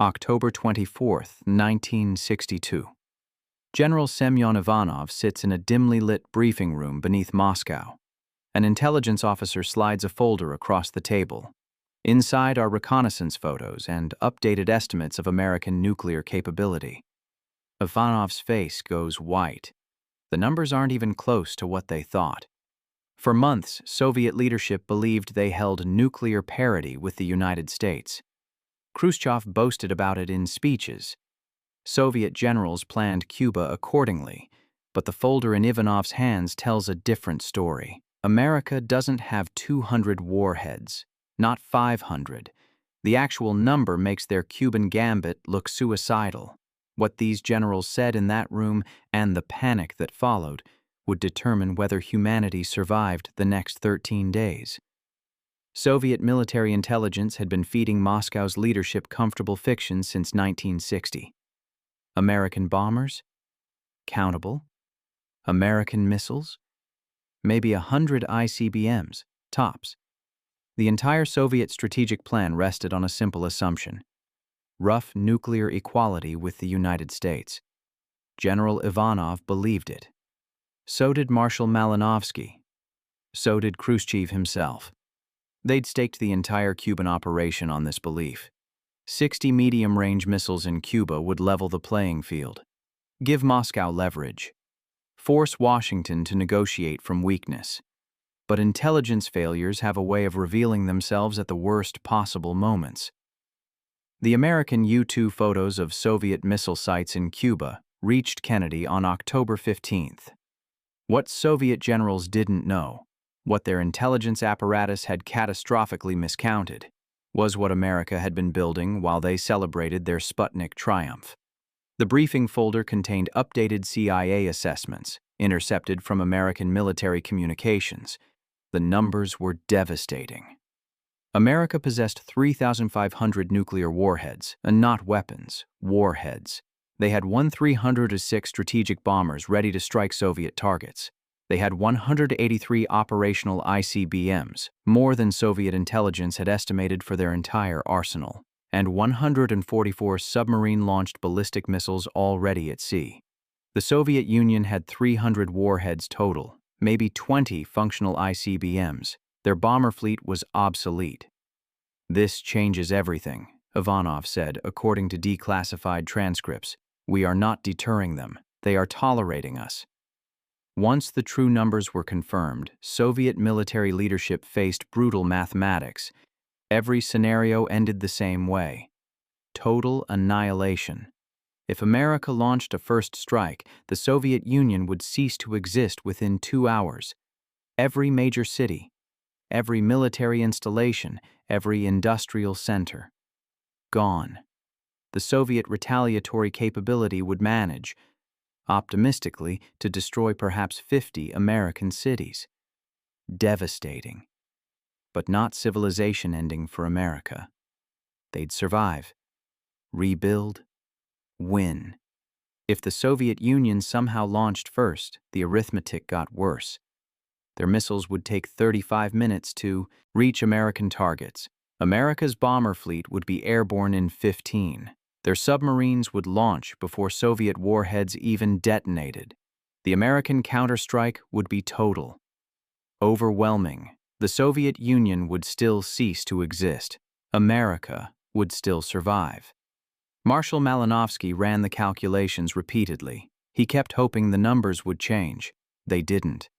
October 24, 1962. General Semyon Ivanov sits in a dimly lit briefing room beneath Moscow. An intelligence officer slides a folder across the table. Inside are reconnaissance photos and updated estimates of American nuclear capability. Ivanov's face goes white. The numbers aren't even close to what they thought. For months, Soviet leadership believed they held nuclear parity with the United States. Khrushchev boasted about it in speeches. Soviet generals planned Cuba accordingly, but the folder in Ivanov's hands tells a different story. America doesn't have 200 warheads, not 500. The actual number makes their Cuban gambit look suicidal. What these generals said in that room and the panic that followed would determine whether humanity survived the next 13 days. Soviet military intelligence had been feeding Moscow's leadership comfortable fiction since 1960. American bombers? Countable. American missiles? Maybe 100 ICBMs, tops. The entire Soviet strategic plan rested on a simple assumption: rough nuclear equality with the United States. General Ivanov believed it. So did Marshal Malinovsky. So did Khrushchev himself. They'd staked the entire Cuban operation on this belief. 60 medium-range missiles in Cuba would level the playing field. Give Moscow leverage. Force Washington to negotiate from weakness. But intelligence failures have a way of revealing themselves at the worst possible moments. The American U-2 photos of Soviet missile sites in Cuba reached Kennedy on October 15th. What Soviet generals didn't know, what their intelligence apparatus had catastrophically miscounted, was what America had been building while they celebrated their Sputnik triumph. The briefing folder contained updated CIA assessments, intercepted from American military communications. The numbers were devastating. America possessed 3,500 nuclear warheads, and not weapons, warheads. They had 1,306 strategic bombers ready to strike Soviet targets. They had 183 operational ICBMs, more than Soviet intelligence had estimated for their entire arsenal, and 144 submarine-launched ballistic missiles already at sea. The Soviet Union had 300 warheads total, maybe 20 functional ICBMs. Their bomber fleet was obsolete. "This changes everything," Ivanov said, according to declassified transcripts. "We are not deterring them. They are tolerating us." Once the true numbers were confirmed, Soviet military leadership faced brutal mathematics. Every scenario ended the same way: total annihilation. If America launched a first strike, the Soviet Union would cease to exist within 2 hours. Every major city, every military installation, every industrial center. Gone. The Soviet retaliatory capability would manage, optimistically, to destroy perhaps 50 American cities. Devastating. But not civilization-ending for America. They'd survive, rebuild, win. If the Soviet Union somehow launched first, the arithmetic got worse. Their missiles would take 35 minutes to reach American targets. America's bomber fleet would be airborne in 15. Their submarines would launch before Soviet warheads even detonated. The American counterstrike would be total. Overwhelming. The Soviet Union would still cease to exist. America would still survive. Marshal Malinovsky ran the calculations repeatedly. He kept hoping the numbers would change. They didn't.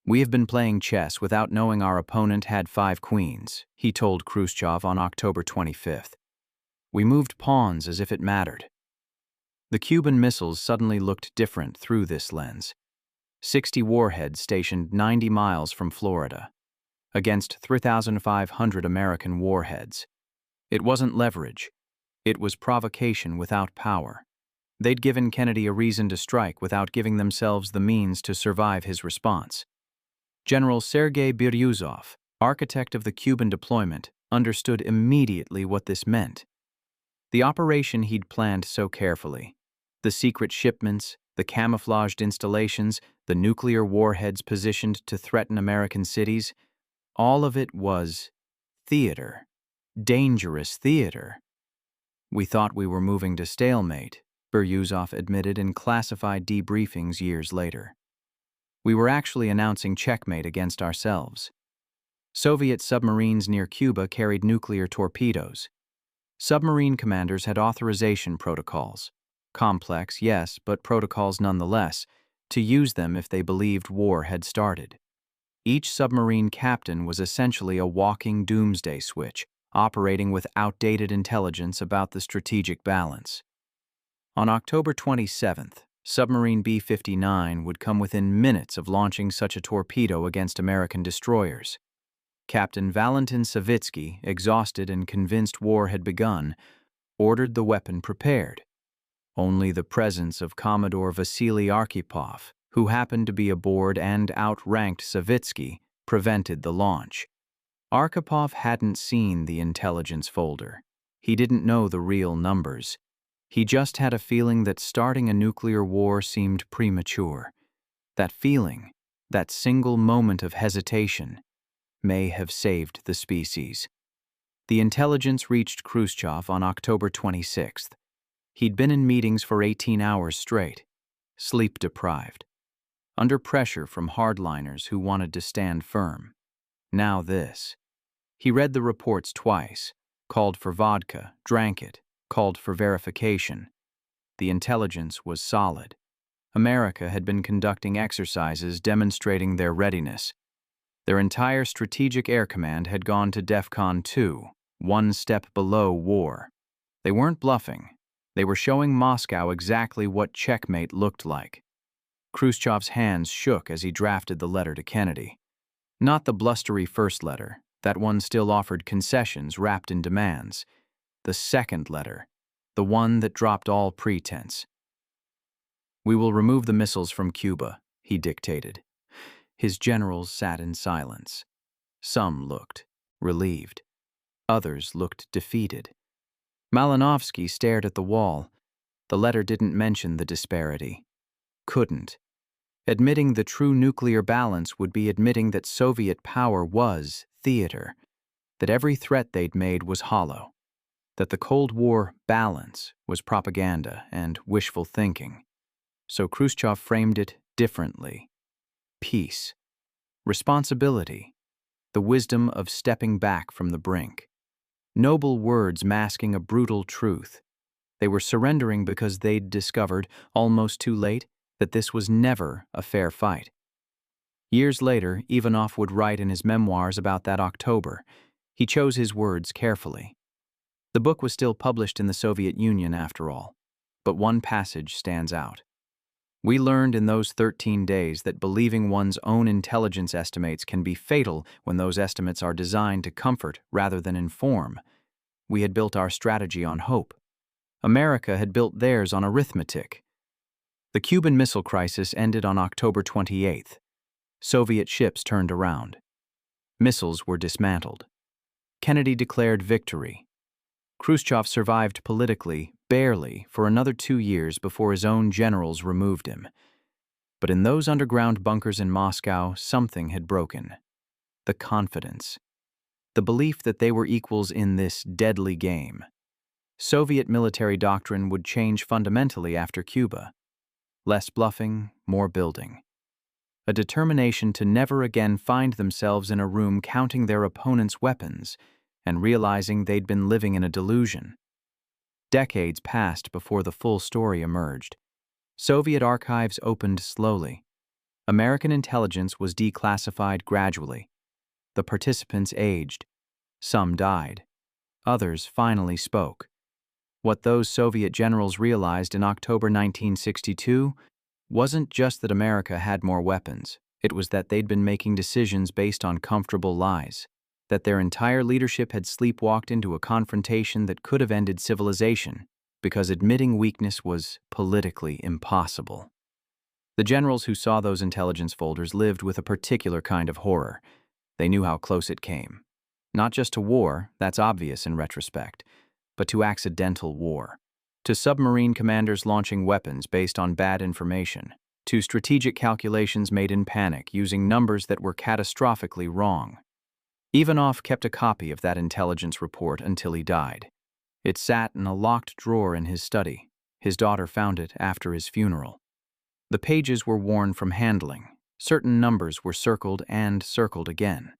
"We have been playing chess without knowing our opponent had 5 queens," he told Khrushchev on October 25th. "We moved pawns as if it mattered." The Cuban missiles suddenly looked different through this lens. 60 warheads stationed 90 miles from Florida, against 3,500 American warheads. It wasn't leverage. It was provocation without power. They'd given Kennedy a reason to strike without giving themselves the means to survive his response. General Sergei Biryuzov, architect of the Cuban deployment, understood immediately what this meant. The operation he'd planned so carefully, the secret shipments, the camouflaged installations, the nuclear warheads positioned to threaten American cities, all of it was theater, dangerous theater. "We thought we were moving to stalemate," Beryuzov admitted in classified debriefings years later. "We were actually announcing checkmate against ourselves." Soviet submarines near Cuba carried nuclear torpedoes. Submarine commanders had authorization protocols. Complex, yes, but protocols nonetheless, to use them if they believed war had started. Each submarine captain was essentially a walking doomsday switch, operating with outdated intelligence about the strategic balance. On October 27th, submarine B-59 would come within minutes of launching such a torpedo against American destroyers. Captain Valentin Savitsky, exhausted and convinced war had begun, ordered the weapon prepared. Only the presence of Commodore Vasily Arkhipov, who happened to be aboard and outranked Savitsky, prevented the launch. Arkhipov hadn't seen the intelligence folder. He didn't know the real numbers. He just had a feeling that starting a nuclear war seemed premature. That feeling, that single moment of hesitation, may have saved the species. The intelligence reached Khrushchev on October 26th. He'd been in meetings for 18 hours straight, sleep-deprived, under pressure from hardliners who wanted to stand firm. Now this. He read the reports twice, called for vodka, drank it, called for verification. The intelligence was solid. America had been conducting exercises demonstrating their readiness. Their entire Strategic Air Command had gone to DEFCON 2, one step below war. They weren't bluffing. They were showing Moscow exactly what checkmate looked like. Khrushchev's hands shook as he drafted the letter to Kennedy. Not the blustery first letter, that one still offered concessions wrapped in demands. The second letter, the one that dropped all pretense. "We will remove the missiles from Cuba," he dictated. His generals sat in silence. Some looked relieved. Others looked defeated. Malinovsky stared at the wall. The letter didn't mention the disparity. Couldn't. Admitting the true nuclear balance would be admitting that Soviet power was theater, that every threat they'd made was hollow, that the Cold War balance was propaganda and wishful thinking. So Khrushchev framed it differently. Peace. Responsibility. The wisdom of stepping back from the brink. Noble words masking a brutal truth. They were surrendering because they'd discovered, almost too late, that this was never a fair fight. Years later, Ivanov would write in his memoirs about that October. He chose his words carefully. The book was still published in the Soviet Union after all, but one passage stands out. "We learned in those 13 days that believing one's own intelligence estimates can be fatal when those estimates are designed to comfort rather than inform. We had built our strategy on hope. America had built theirs on arithmetic." The Cuban Missile Crisis ended on October 28th. Soviet ships turned around. Missiles were dismantled. Kennedy declared victory. Khrushchev survived politically, barely, for another 2 years before his own generals removed him. But in those underground bunkers in Moscow, something had broken. The confidence. The belief that they were equals in this deadly game. Soviet military doctrine would change fundamentally after Cuba. Less bluffing, more building. A determination to never again find themselves in a room counting their opponent's weapons and realizing they'd been living in a delusion. Decades passed before the full story emerged. Soviet archives opened slowly. American intelligence was declassified gradually. The participants aged. Some died. Others finally spoke. What those Soviet generals realized in October 1962 wasn't just that America had more weapons. It was that they'd been making decisions based on comfortable lies, that their entire leadership had sleepwalked into a confrontation that could have ended civilization because admitting weakness was politically impossible. The generals who saw those intelligence folders lived with a particular kind of horror. They knew how close it came. Not just to war, that's obvious in retrospect, but to accidental war. To submarine commanders launching weapons based on bad information. To strategic calculations made in panic using numbers that were catastrophically wrong. Ivanov kept a copy of that intelligence report until he died. It sat in a locked drawer in his study. His daughter found it after his funeral. The pages were worn from handling. Certain numbers were circled and circled again.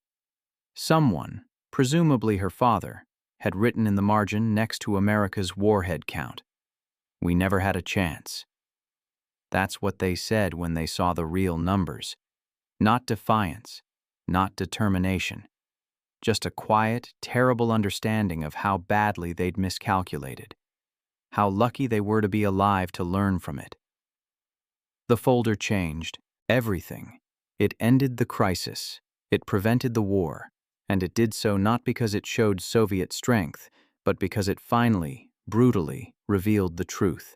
Someone, presumably her father, had written in the margin next to America's warhead count, "We never had a chance." That's what they said when they saw the real numbers. Not defiance, not determination. Just a quiet, terrible understanding of how badly they'd miscalculated. How lucky they were to be alive to learn from it. The folder changed everything. It ended the crisis. It prevented the war. And it did so not because it showed Soviet strength, but because it finally, brutally, revealed the truth.